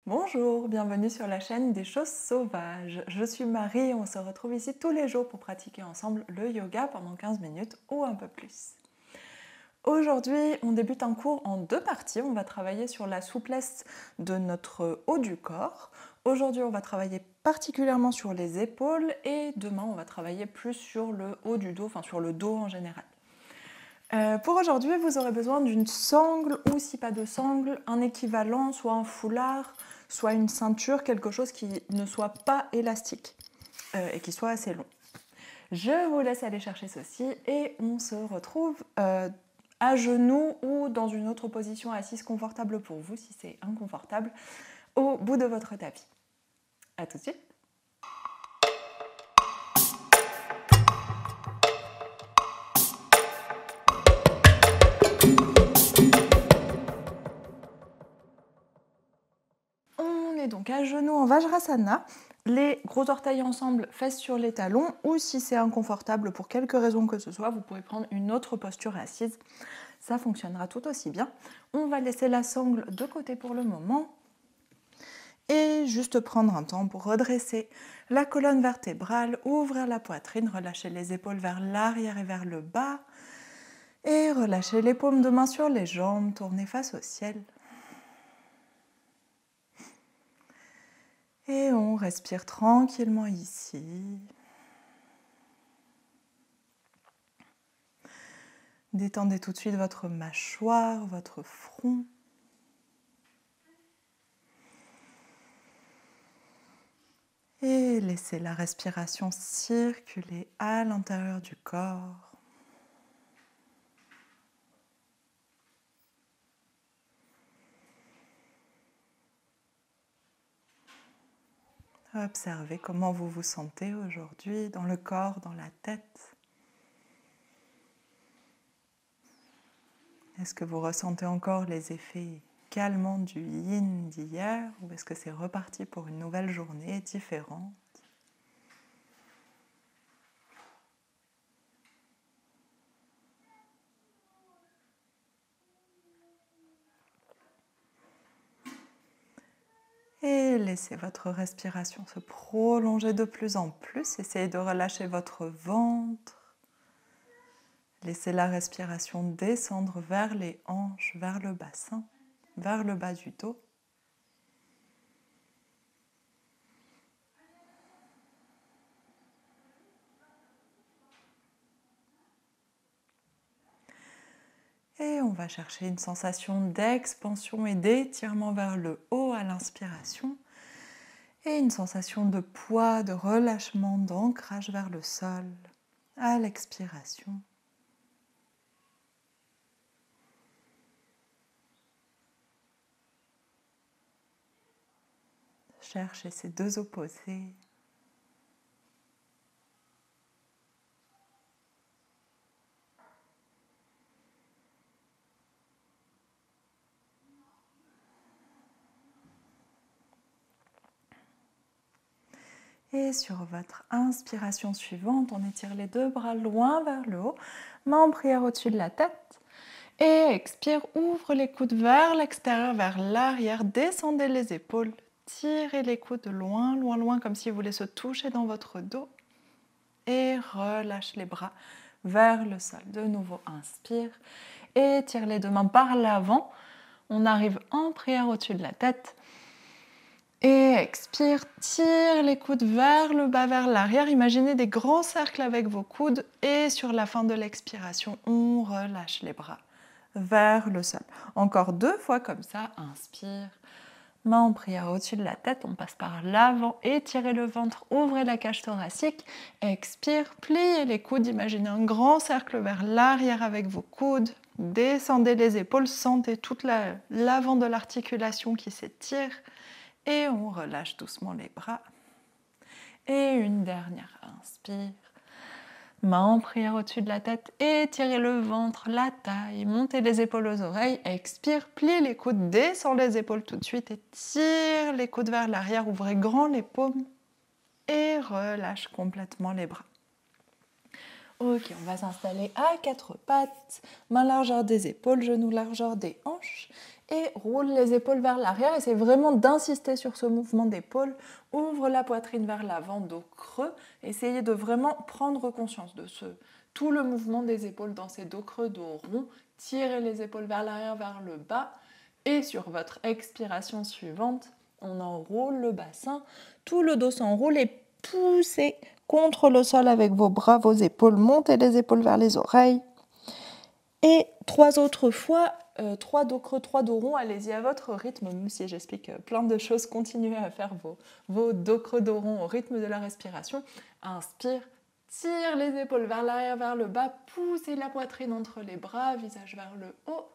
Bonjour, bienvenue sur la chaîne des choses sauvages. Je suis Marie et on se retrouve ici tous les jours pour pratiquer ensemble le yoga pendant 15 minutes ou un peu plus. Aujourd'hui, on débute un cours en deux parties. On va travailler sur la souplesse de notre haut du corps. Aujourd'hui, on va travailler particulièrement sur les épaules et demain, on va travailler plus sur le haut du dos, enfin sur le dos en général. Pour aujourd'hui, vous aurez besoin d'une sangle ou, si pas de sangle, un équivalent, soit un foulard, soit une ceinture, quelque chose qui ne soit pas élastique et qui soit assez long. Je vous laisse aller chercher ceci et on se retrouve à genoux ou dans une autre position assise confortable pour vous, si c'est inconfortable, au bout de votre tapis. A tout de suite. On est donc à genoux en Vajrasana, les gros orteils ensemble, fesses sur les talons, ou si c'est inconfortable pour quelque raison que ce soit, vous pouvez prendre une autre posture assise. Ça fonctionnera tout aussi bien. On va laisser la sangle de côté pour le moment et juste prendre un temps pour redresser la colonne vertébrale, ouvrir la poitrine, relâcher les épaules vers l'arrière et vers le bas et relâcher les paumes de main sur les jambes, tourner face au ciel. Et on respire tranquillement ici. Détendez tout de suite votre mâchoire, votre front. Et laissez la respiration circuler à l'intérieur du corps. Observez comment vous vous sentez aujourd'hui dans le corps, dans la tête. Est-ce que vous ressentez encore les effets calmants du yin d'hier ou est-ce que c'est reparti pour une nouvelle journée différente ? Et laissez votre respiration se prolonger de plus en plus. Essayez de relâcher votre ventre. Laissez la respiration descendre vers les hanches, vers le bassin, vers le bas du dos. Et on va chercher une sensation d'expansion et d'étirement vers le haut à l'inspiration et une sensation de poids, de relâchement, d'ancrage vers le sol à l'expiration. Cherchez ces deux opposés. Et sur votre inspiration suivante, on étire les deux bras loin vers le haut, main en prière au-dessus de la tête. Et expire, ouvre les coudes vers l'extérieur, vers l'arrière, descendez les épaules, tirez les coudes loin, loin, loin, comme si vous voulez se toucher dans votre dos. Et relâche les bras vers le sol. De nouveau, inspire, étire les deux mains par l'avant. On arrive en prière au-dessus de la tête. Et expire, tire les coudes vers le bas, vers l'arrière. Imaginez des grands cercles avec vos coudes. Et sur la fin de l'expiration, on relâche les bras vers le sol. Encore deux fois comme ça. Inspire, main en prière au-dessus de la tête. On passe par l'avant, étirez le ventre, ouvrez la cage thoracique. Expire, pliez les coudes. Imaginez un grand cercle vers l'arrière avec vos coudes. Descendez les épaules, sentez toute l'avant de l'articulation qui s'étire. Et on relâche doucement les bras. Et une dernière inspire. Main en prière au-dessus de la tête. Étirez le ventre, la taille. Montez les épaules aux oreilles. Expire, plie les coudes. Descends les épaules tout de suite. Et tire les coudes vers l'arrière. Ouvrez grand les paumes. Et relâche complètement les bras. Ok, on va s'installer à quatre pattes. Main largeur des épaules, genoux largeur des hanches. Et roule les épaules vers l'arrière. Essayez vraiment d'insister sur ce mouvement d'épaule. Ouvre la poitrine vers l'avant, dos creux. Essayez de vraiment prendre conscience de tout le mouvement des épaules dans ces dos creux, dos rond. Tirez les épaules vers l'arrière, vers le bas. Et sur votre expiration suivante, on enroule le bassin. Tout le dos s'enroule et poussez contre le sol avec vos bras, vos épaules. Montez les épaules vers les oreilles. Et 3 autres fois, 3 dos creux, 3 dos ronds, allez-y à votre rythme, même si j'explique plein de choses, continuez à faire vos dos creux, dos ronds au rythme de la respiration. Inspire, tire les épaules vers l'arrière, vers le bas, poussez la poitrine entre les bras, visage vers le haut.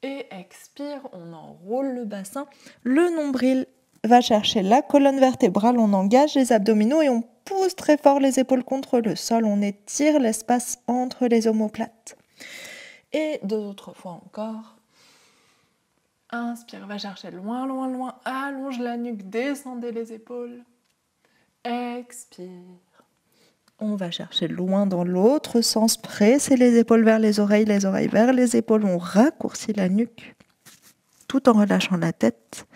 Et expire, on enroule le bassin, le nombril va chercher la colonne vertébrale, on engage les abdominaux et on pousse très fort les épaules contre le sol, on étire l'espace entre les omoplates. Et 2 autres fois encore. Inspire, va chercher loin, loin, loin. Allonge la nuque, descendez les épaules. Expire. On va chercher loin dans l'autre sens. Pressez les épaules vers les oreilles vers les épaules. On raccourcit la nuque tout en relâchant la tête.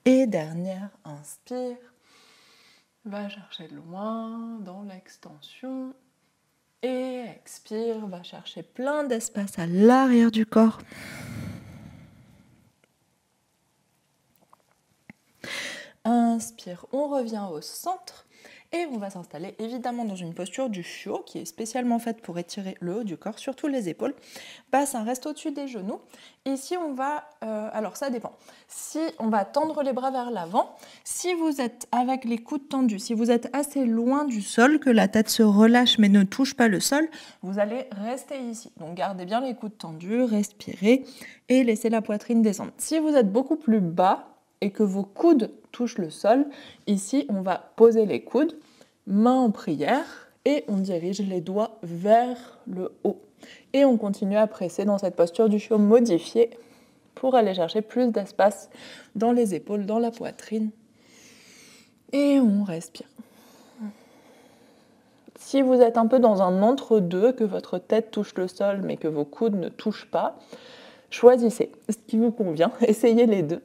Et dernière, inspire. Va chercher loin dans l'extension. Et expire, va chercher plein d'espace à l'arrière du corps. Inspire, on revient au centre et on va s'installer évidemment dans une posture du chiot qui est spécialement faite pour étirer le haut du corps, surtout les épaules. Bassin reste au-dessus des genoux. Ici, on va, alors ça dépend. Si on va tendre les bras vers l'avant, si vous êtes avec les coudes tendus, si vous êtes assez loin du sol, que la tête se relâche mais ne touche pas le sol, vous allez rester ici. Donc gardez bien les coudes tendus, respirez et laissez la poitrine descendre. Si vous êtes beaucoup plus bas et que vos coudes touchent le sol, ici on va poser les coudes, mains en prière et on dirige les doigts vers le haut. Et on continue à presser dans cette posture du chiot modifiée pour aller chercher plus d'espace dans les épaules, dans la poitrine. Et on respire. Si vous êtes un peu dans un entre-deux, que votre tête touche le sol mais que vos coudes ne touchent pas, choisissez ce qui vous convient, essayez les deux.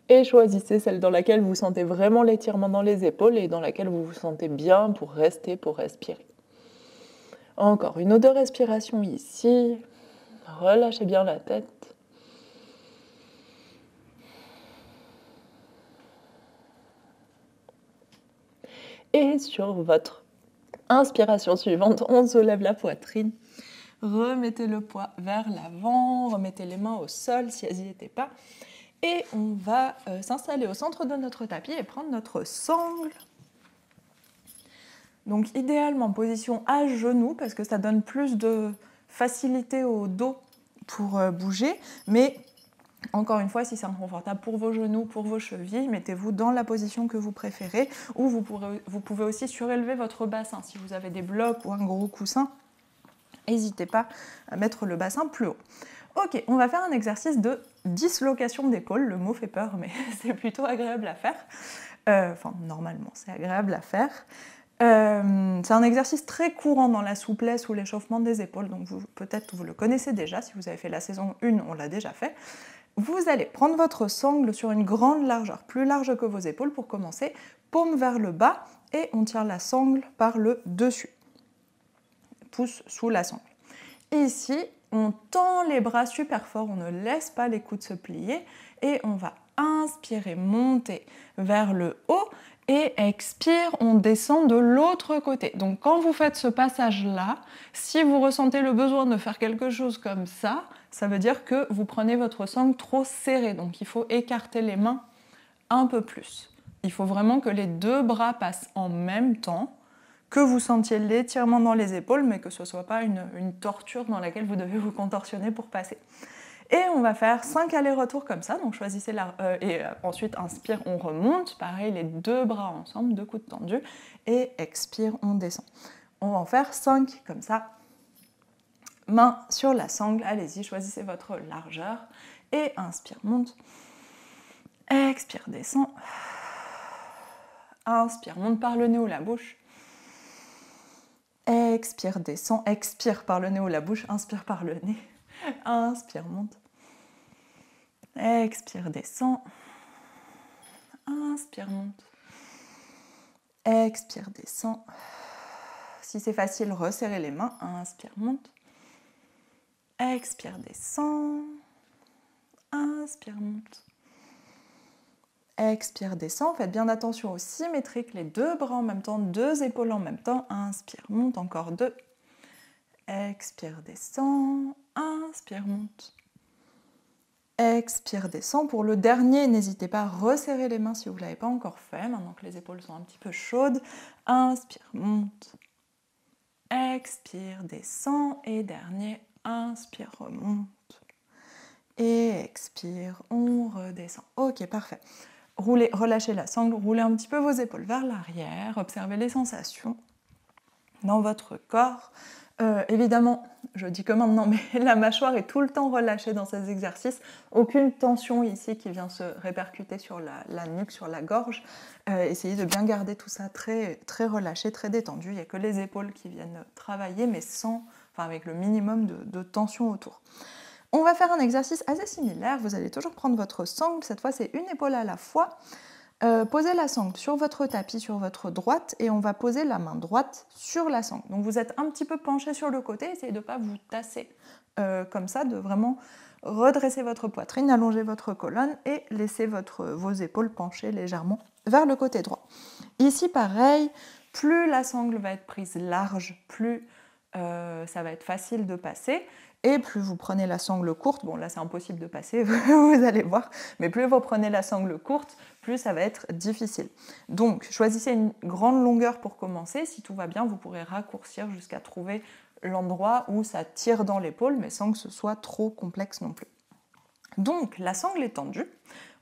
Et choisissez celle dans laquelle vous sentez vraiment l'étirement dans les épaules et dans laquelle vous vous sentez bien pour rester, pour respirer. Encore une ou deux respirations ici. Relâchez bien la tête. Et sur votre inspiration suivante, on soulève la poitrine. Remettez le poids vers l'avant, remettez les mains au sol si elles n'y étaient pas. Et on va s'installer au centre de notre tapis et prendre notre sangle. Donc idéalement, position à genoux, parce que ça donne plus de facilité au dos pour bouger. Mais encore une fois, si c'est inconfortable pour vos genoux, pour vos chevilles, mettez-vous dans la position que vous préférez. Ou vous pouvez aussi surélever votre bassin. Si vous avez des blocs ou un gros coussin, n'hésitez pas à mettre le bassin plus haut. Ok, on va faire un exercice de dislocation d'épaule. Le mot fait peur, mais c'est plutôt agréable à faire. Enfin, normalement, c'est agréable à faire. C'est un exercice très courant dans la souplesse ou l'échauffement des épaules, donc peut-être vous le connaissez déjà, si vous avez fait la saison 1, on l'a déjà fait. Vous allez prendre votre sangle sur une grande largeur, plus large que vos épaules pour commencer, paume vers le bas, et on tire la sangle par le dessus. Pouce sous la sangle. Ici, on tend les bras super fort, on ne laisse pas les coudes se plier, et on va inspirer, monter vers le haut, et expire, on descend de l'autre côté. Donc quand vous faites ce passage-là, si vous ressentez le besoin de faire quelque chose comme ça, ça veut dire que vous prenez votre sangle trop serrée. Donc il faut écarter les mains un peu plus. Il faut vraiment que les deux bras passent en même temps, que vous sentiez l'étirement dans les épaules, mais que ce ne soit pas une torture dans laquelle vous devez vous contorsionner pour passer. Et on va faire 5 allers-retours comme ça, donc choisissez ensuite inspire, on remonte, pareil les deux bras ensemble, deux coudes tendus, et expire, on descend. On va en faire 5 comme ça, main sur la sangle, allez-y, choisissez votre largeur, et inspire, monte, expire, descend, inspire, monte par le nez ou la bouche, expire, descend, expire par le nez ou la bouche, inspire par le nez, inspire, monte. Expire, descend. Inspire, monte. Expire, descend. Si c'est facile, resserrez les mains. Inspire, monte. Expire, descend. Inspire, monte. Expire, descend. Faites bien attention aux symétriques, les deux bras en même temps, deux épaules en même temps. Inspire, monte, encore deux. Expire, descend. Inspire, monte. Expire, descend. Pour le dernier, n'hésitez pas à resserrer les mains si vous ne l'avez pas encore fait, maintenant que les épaules sont un petit peu chaudes. Inspire, monte. Expire, descend. Et dernier, inspire, remonte. Et expire, on redescend. Ok, parfait. Roulez, relâchez la sangle, roulez un petit peu vos épaules vers l'arrière, observez les sensations dans votre corps. Évidemment, je dis que maintenant, mais la mâchoire est tout le temps relâchée dans ces exercices. Aucune tension ici qui vient se répercuter sur la nuque, sur la gorge. Essayez de bien garder tout ça très, très relâché, très détendu. Il n'y a que les épaules qui viennent travailler, mais avec le minimum de tension autour. On va faire un exercice assez similaire. Vous allez toujours prendre votre sangle. Cette fois, c'est une épaule à la fois. Posez la sangle sur votre tapis, sur votre droite, et on va poser la main droite sur la sangle. Donc vous êtes un petit peu penché sur le côté, essayez de ne pas vous tasser comme ça, de vraiment redresser votre poitrine, allonger votre colonne et laisser vos épaules penchées légèrement vers le côté droit. Ici, pareil, plus la sangle va être prise large, plus ça va être facile de passer. Et plus vous prenez la sangle courte, bon là c'est impossible de passer, vous allez voir, mais plus vous prenez la sangle courte, plus ça va être difficile. Donc choisissez une grande longueur pour commencer, si tout va bien vous pourrez raccourcir jusqu'à trouver l'endroit où ça tire dans l'épaule, mais sans que ce soit trop complexe non plus. Donc la sangle est tendue,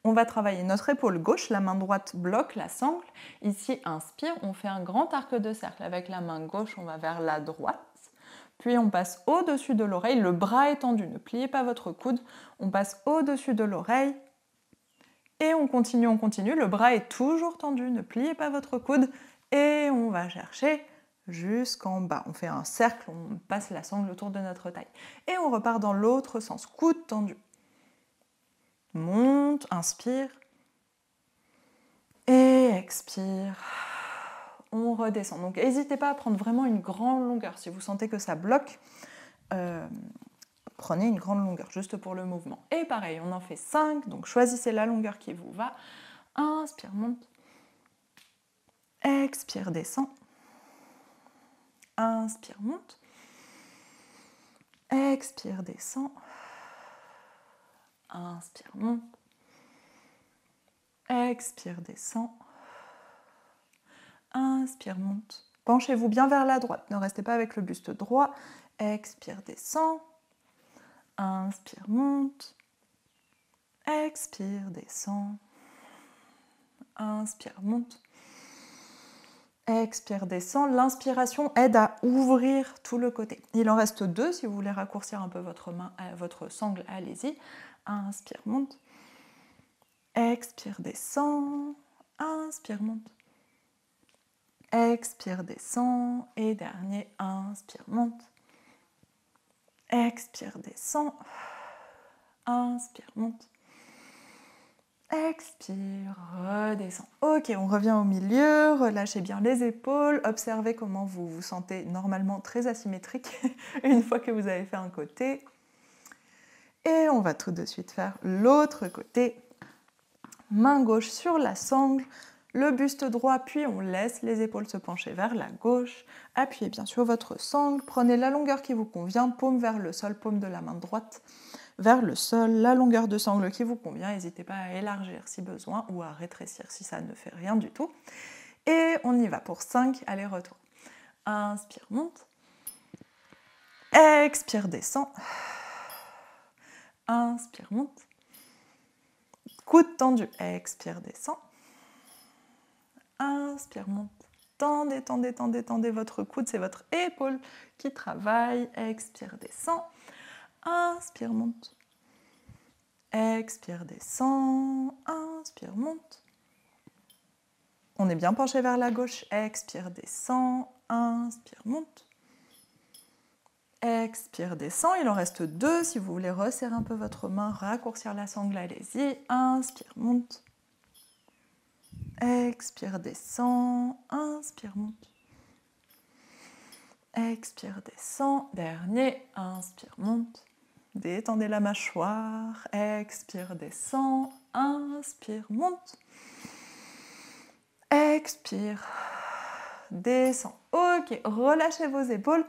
on va travailler notre épaule gauche, la main droite bloque la sangle, ici inspire, on fait un grand arc de cercle, avec la main gauche on va vers la droite, puis on passe au-dessus de l'oreille, le bras est tendu, ne pliez pas votre coude, on passe au-dessus de l'oreille et on continue, le bras est toujours tendu, ne pliez pas votre coude et on va chercher jusqu'en bas. On fait un cercle, on passe la sangle autour de notre taille et on repart dans l'autre sens, coude tendu. Monte, inspire et expire. On redescend. Donc n'hésitez pas à prendre vraiment une grande longueur. Si vous sentez que ça bloque, prenez une grande longueur, juste pour le mouvement. Et pareil, on en fait 5, donc choisissez la longueur qui vous va. Inspire, monte. Expire, descend. Inspire, monte. Expire, descend. Inspire, monte. Expire, descend. Inspire, monte. Penchez-vous bien vers la droite, ne restez pas avec le buste droit. Expire, descend. Inspire, monte. Expire, descend. Inspire, monte. Expire, descend. L'inspiration aide à ouvrir tout le côté. Il en reste 2, si vous voulez raccourcir un peu votre sangle, allez-y. Inspire, monte. Expire, descend. Inspire, monte. Expire, descend. Et dernier, inspire, monte. Expire, descend. Inspire, monte. Expire, redescend. Ok, on revient au milieu, relâchez bien les épaules, observez comment vous vous sentez normalement très asymétrique une fois que vous avez fait un côté. Et on va tout de suite faire l'autre côté. Main gauche sur la sangle, le buste droit, puis on laisse les épaules se pencher vers la gauche. Appuyez bien sur votre sangle, prenez la longueur qui vous convient, paume vers le sol, paume de la main droite vers le sol, la longueur de sangle qui vous convient. N'hésitez pas à élargir si besoin ou à rétrécir si ça ne fait rien du tout. Et on y va pour 5 allers-retours. Inspire, monte. Expire, descend. Inspire, monte. Coude tendu. Expire, descend. Inspire, monte. Tendez, tendez, tendez, tendez votre coude. C'est votre épaule qui travaille. Expire, descend. Inspire, monte. Expire, descend. Inspire, monte. On est bien penché vers la gauche. Expire, descend. Inspire, monte. Expire, descend. Il en reste 2. Si vous voulez resserrer un peu votre main, raccourcir la sangle, allez-y. Inspire, monte. Expire, descend. Inspire, monte. Expire, descend. Dernier. Inspire, monte. Détendez la mâchoire. Expire, descend. Inspire, monte. Expire, descend. Ok, relâchez vos épaules.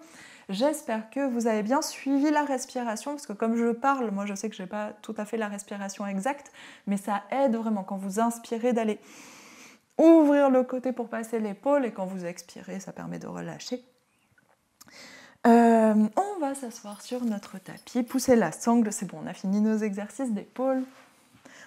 J'espère que vous avez bien suivi la respiration, parce que comme je parle, moi je sais que je n'ai pas tout à fait la respiration exacte, mais ça aide vraiment quand vous inspirez d'aller ouvrir le côté pour passer l'épaule, et quand vous expirez, ça permet de relâcher. On va s'asseoir sur notre tapis, pousser la sangle, c'est bon, on a fini nos exercices d'épaule.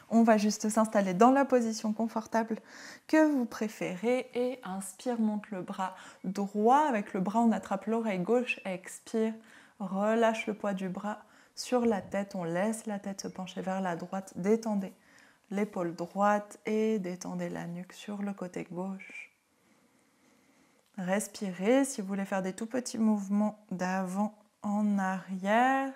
On va juste s'installer dans la position confortable que vous préférez et inspire, monte le bras droit. Avec le bras, on attrape l'oreille gauche, expire, relâche le poids du bras sur la tête. On laisse la tête se pencher vers la droite, détendez l'épaule droite et détendez la nuque sur le côté gauche. Respirez. Si vous voulez faire des tout petits mouvements d'avant en arrière,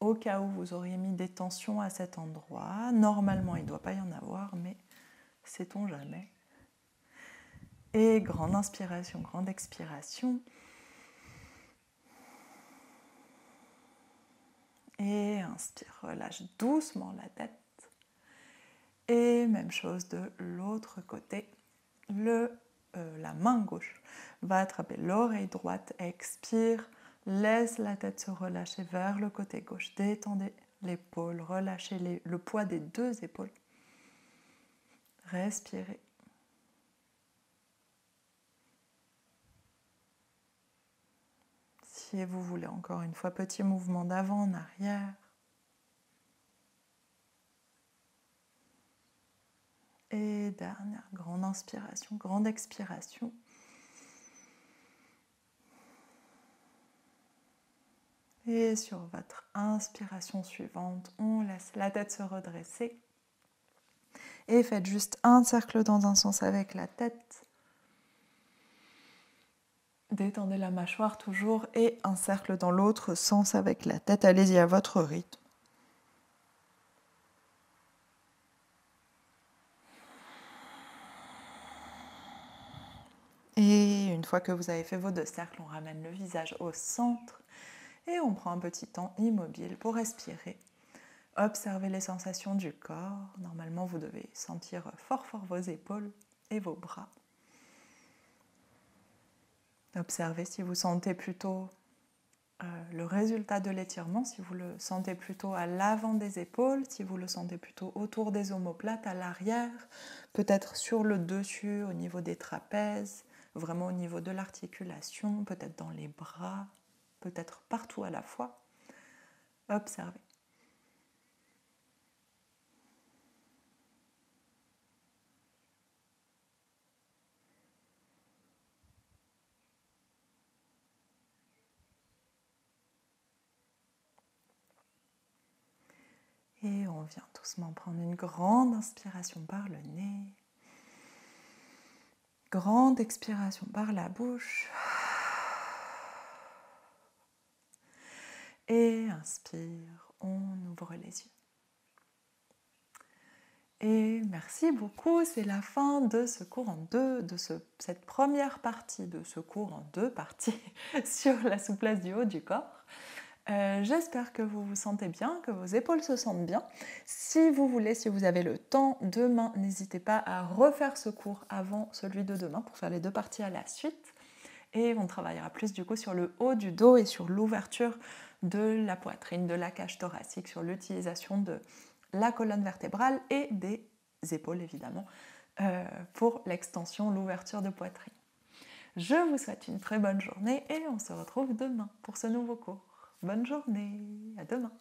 au cas où vous auriez mis des tensions à cet endroit. Normalement, il ne doit pas y en avoir, mais sait-on jamais. Et grande inspiration, grande expiration. Et inspire, relâche doucement la tête. Et même chose de l'autre côté. La main gauche va attraper l'oreille droite, expire. Laisse la tête se relâcher vers le côté gauche. Détendez l'épaule, relâchez le poids des 2 épaules. Respirez. Si vous voulez, encore une fois, petit mouvement d'avant en arrière. Et dernière grande inspiration, grande expiration. Et sur votre inspiration suivante, on laisse la tête se redresser. Et faites juste un cercle dans un sens avec la tête. Détendez la mâchoire toujours et un cercle dans l'autre sens avec la tête. Allez-y à votre rythme. Et une fois que vous avez fait vos 2 cercles, on ramène le visage au centre. Et on prend un petit temps immobile pour respirer. Observez les sensations du corps. Normalement, vous devez sentir fort vos épaules et vos bras. Observez si vous sentez plutôt le résultat de l'étirement, si vous le sentez plutôt à l'avant des épaules, si vous le sentez plutôt autour des omoplates, à l'arrière, peut-être sur le dessus, au niveau des trapèzes, vraiment au niveau de l'articulation, peut-être dans les bras, peut-être partout à la fois. Observez. Et on vient doucement prendre une grande inspiration par le nez. Grande expiration par la bouche. Et inspire, on ouvre les yeux. Et merci beaucoup, c'est la fin de ce cours en 2, de cette première partie de ce cours en 2 parties sur la souplesse du haut du corps. J'espère que vous vous sentez bien, que vos épaules se sentent bien. Si vous voulez, si vous avez le temps, demain, n'hésitez pas à refaire ce cours avant celui de demain pour faire les 2 parties à la suite. Et on travaillera plus du coup sur le haut du dos et sur l'ouverture de la poitrine, de la cage thoracique, sur l'utilisation de la colonne vertébrale et des épaules évidemment pour l'extension, l'ouverture de poitrine. Je vous souhaite une très bonne journée et on se retrouve demain pour ce nouveau cours. Bonne journée, à demain.